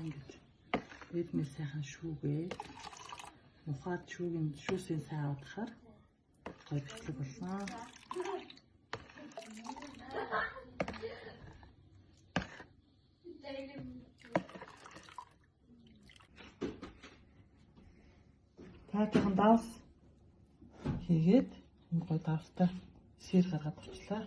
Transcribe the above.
ингэж эдмээ сайхан шүүгээ. Ухаад шүүсийн сайн авахаар гоё бичлэг болно. Таажхан давс хийгээд гоё давстай сэр гаргаад очлаа.